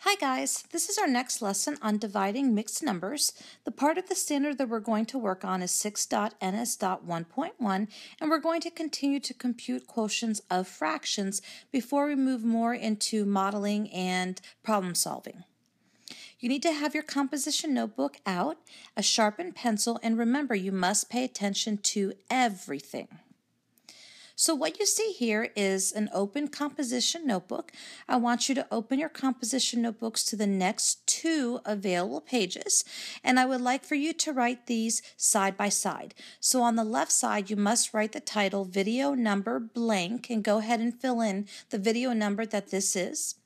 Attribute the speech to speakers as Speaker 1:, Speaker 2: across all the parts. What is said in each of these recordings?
Speaker 1: Hi guys, this is our next lesson on dividing mixed numbers. The part of the standard that we're going to work on is 6.ns.1.1, and we're going to continue to compute quotients of fractions before we move more into modeling and problem solving. You need to have your composition notebook out, a sharpened pencil, and remember you must pay attention to everything. So what you see here is an open composition notebook. I want you to open your composition notebooks to the next two available pages, and I would like for you to write these side by side. So on the left side, you must write the title video number blank and go ahead and fill in the video number that this is.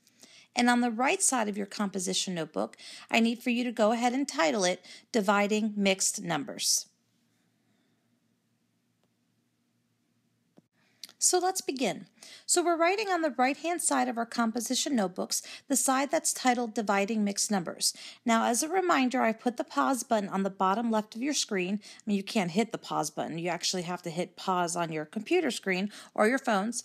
Speaker 1: And on the right side of your composition notebook, I need for you to go ahead and title it Dividing Mixed Numbers. So let's begin. So we're writing on the right-hand side of our composition notebooks, the side that's titled Dividing Mixed Numbers. Now, as a reminder, I put the pause button on the bottom left of your screen. I mean, you can't hit the pause button. You actually have to hit pause on your computer screen or your phones.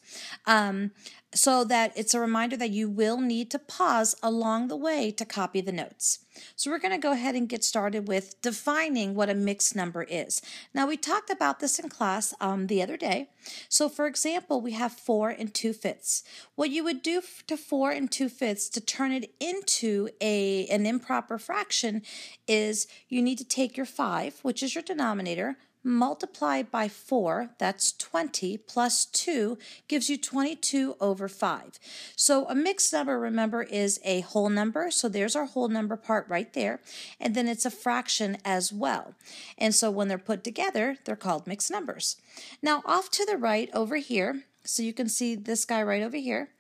Speaker 1: So that it's a reminder that you will need to pause along the way to copy the notes. So we're going to go ahead and get started with defining what a mixed number is. Now we talked about this in class the other day. So for example, we have 4 2/5. What you would do to 4 2/5 to turn it into an improper fraction is you need to take your 5, which is your denominator, multiply by 4, that's 20, plus 2 gives you 22 over 5. So a mixed number, remember, is a whole number. So there's our whole number part right there. And then it's a fraction as well. And so when they're put together, they're called mixed numbers. Now off to the right over here, so you can see this guy right over here.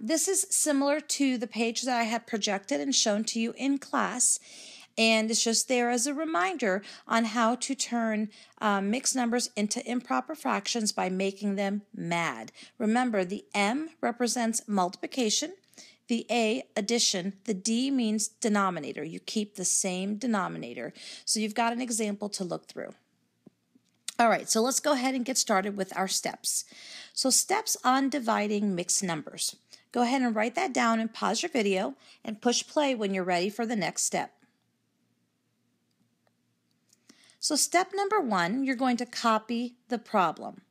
Speaker 1: This is similar to the page that I had projected and shown to you in class. And it's just there as a reminder on how to turn mixed numbers into improper fractions by making them mad. Remember, the M represents multiplication, the A, addition, the D means denominator. You keep the same denominator. So you've got an example to look through. All right, so let's go ahead and get started with our steps. So steps on dividing mixed numbers. Go ahead and write that down and pause your video and push play when you're ready for the next step. So step number 1, you're going to copy the problem.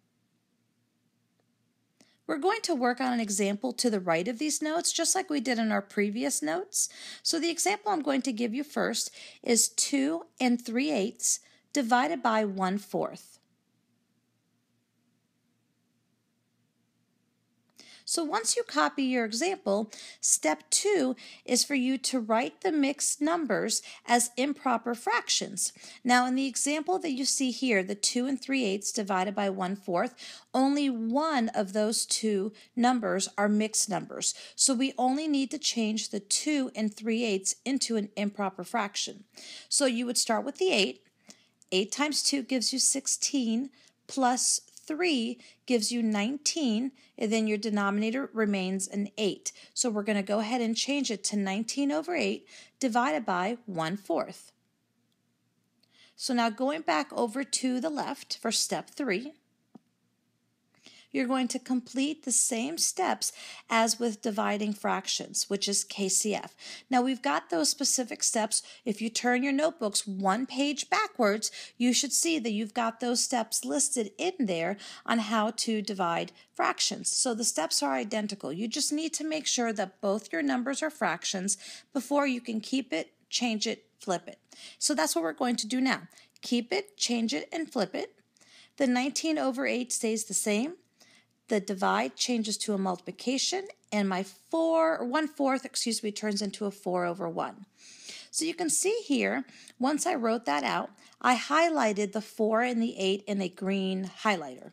Speaker 1: We're going to work on an example to the right of these notes, just like we did in our previous notes. So the example I'm going to give you first is 2 3/8 divided by 1/4. So once you copy your example, step 2 is for you to write the mixed numbers as improper fractions. Now in the example that you see here, the 2 3/8 divided by 1/4, only one of those two numbers are mixed numbers. So we only need to change the 2 3/8 into an improper fraction. So you would start with the 8. 8 times 2 gives you 16 plus 3 gives you 19, and then your denominator remains an 8. So we're going to go ahead and change it to 19 over 8 divided by 1/4. So now going back over to the left for step 3, you're going to complete the same steps as with dividing fractions, which is KCF. Now we've got those specific steps. If you turn your notebooks one page backwards, you should see that you've got those steps listed in there on how to divide fractions. So the steps are identical. You just need to make sure that both your numbers are fractions before you can keep it, change it, flip it. So that's what we're going to do now. Keep it, change it, and flip it. The 19 over 8 stays the same. The divide changes to a multiplication, and my 1/4 turns into a 4 over 1. So you can see here, once I wrote that out, I highlighted the 4 and the 8 in a green highlighter.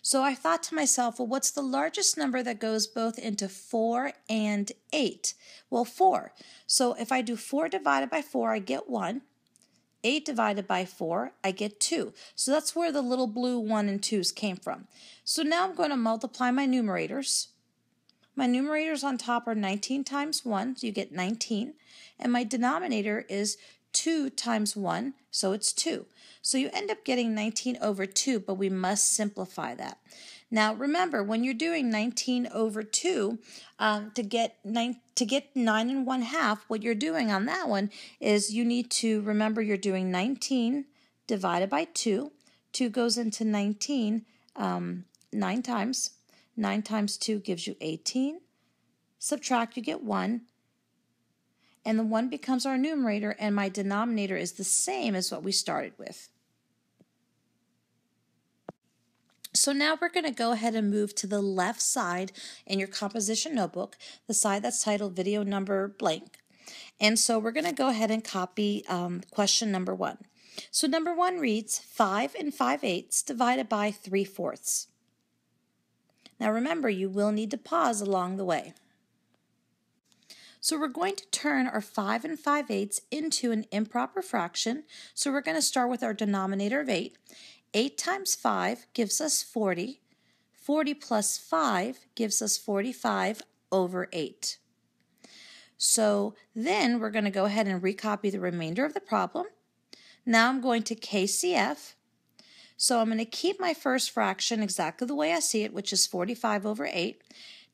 Speaker 1: So I thought to myself, well, what's the largest number that goes both into 4 and 8? Well, 4. So if I do 4 divided by 4, I get 1. 8 divided by 4, I get 2. So that's where the little blue 1 and 2's came from. So now I'm going to multiply my numerators. My numerators on top are 19 times 1, so you get 19. And my denominator is 2 times 1, so it's 2. So you end up getting 19 over 2, but we must simplify that. Now remember, when you're doing 19 over 2, to get 9 1/2, what you're doing on that one is you need to remember you're doing 19 divided by 2. 2 goes into 19 9 times. 9 times 2 gives you 18. Subtract, you get 1. And the 1 becomes our numerator, and my denominator is the same as what we started with. So now we're going to go ahead and move to the left side in your composition notebook, the side that's titled video number blank. And so we're going to go ahead and copy question number 1. So number 1 reads 5 5/8 divided by 3/4. Now remember, you will need to pause along the way. So we're going to turn our 5 5/8 into an improper fraction. So we're going to start with our denominator of 8. 8 times 5 gives us 40. 40 plus 5 gives us 45 over 8. So then we're going to go ahead and recopy the remainder of the problem. Now I'm going to KCF. So I'm going to keep my first fraction exactly the way I see it, which is 45 over 8.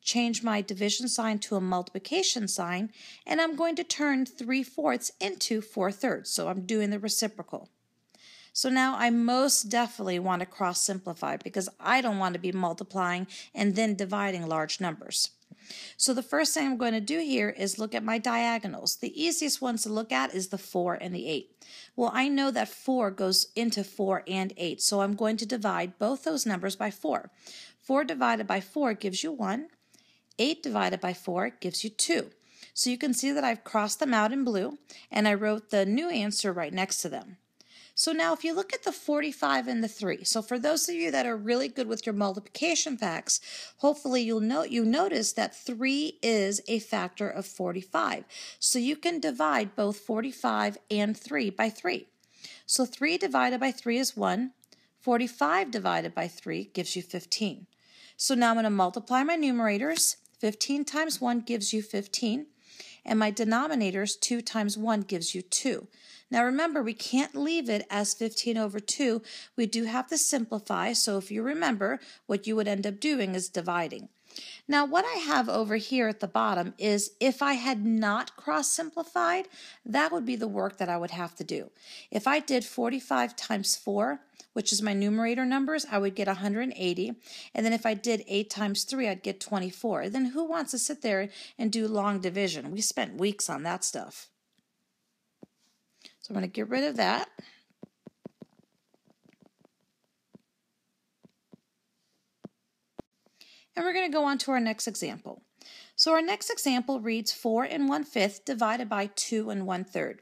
Speaker 1: Change my division sign to a multiplication sign, and I'm going to turn 3/4 into 4/3. So I'm doing the reciprocal. So now I most definitely want to cross simplify because I don't want to be multiplying and then dividing large numbers. So the first thing I'm going to do here is look at my diagonals. The easiest ones to look at is the 4 and the 8. Well, I know that 4 goes into 4 and 8, so I'm going to divide both those numbers by 4. 4 divided by 4 gives you 1. 8 divided by 4 gives you 2. So you can see that I've crossed them out in blue, and I wrote the new answer right next to them. So now if you look at the 45 and the 3, so for those of you that are really good with your multiplication facts, hopefully you notice that 3 is a factor of 45. So you can divide both 45 and 3 by 3. So 3 divided by 3 is 1. 45 divided by 3 gives you 15. So now I'm going to multiply my numerators. 15 times 1 gives you 15. And my denominators, 2 times 1 gives you 2. Now remember, we can't leave it as 15 over 2. We do have to simplify, so if you remember, what you would end up doing is dividing. Now what I have over here at the bottom is if I had not cross-simplified, that would be the work that I would have to do. If I did 45 times 4, which is my numerator numbers, I would get 180. And then if I did 8 times 3, I'd get 24. Then who wants to sit there and do long division? We spent weeks on that stuff. So I'm going to get rid of that. And we're going to go on to our next example. So our next example reads 4 1/5 divided by 2 1/3.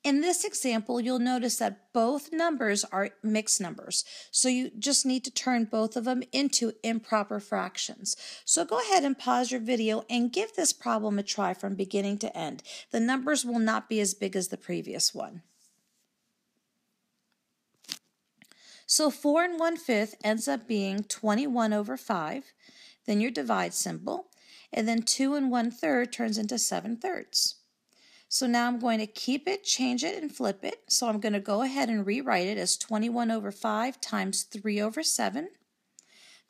Speaker 1: In this example, you'll notice that both numbers are mixed numbers. So you just need to turn both of them into improper fractions. So go ahead and pause your video and give this problem a try from beginning to end. The numbers will not be as big as the previous one. So 4 1/5 ends up being 21 over 5. Then your divide symbol. And then 2 1/3 turns into 7/3. So now I'm going to keep it, change it, and flip it. So I'm going to go ahead and rewrite it as 21 over 5 times 3 over 7.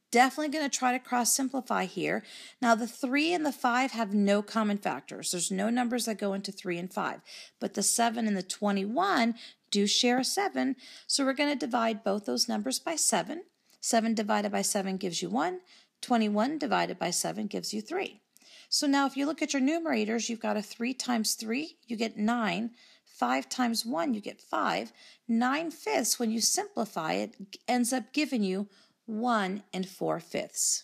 Speaker 1: Definitely going to try to cross simplify here. Now the 3 and the 5 have no common factors. There's no numbers that go into 3 and 5. But the 7 and the 21 do share a 7. So we're going to divide both those numbers by 7. 7 divided by 7 gives you 1. 21 divided by 7 gives you 3. So now if you look at your numerators, you've got a 3 times 3, you get 9. 5 times 1, you get 5. 9/5, when you simplify it, ends up giving you 1 4/5.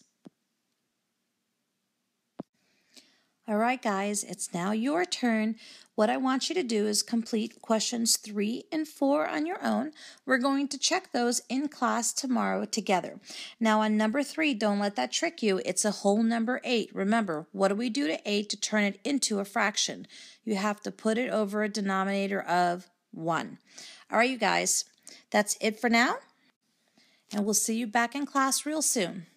Speaker 1: All right, guys, it's now your turn. What I want you to do is complete questions 3 and 4 on your own. We're going to check those in class tomorrow together. Now on number 3, don't let that trick you. It's a whole number 8. Remember, what do we do to 8 to turn it into a fraction? You have to put it over a denominator of 1. All right, you guys, that's it for now. And we'll see you back in class real soon.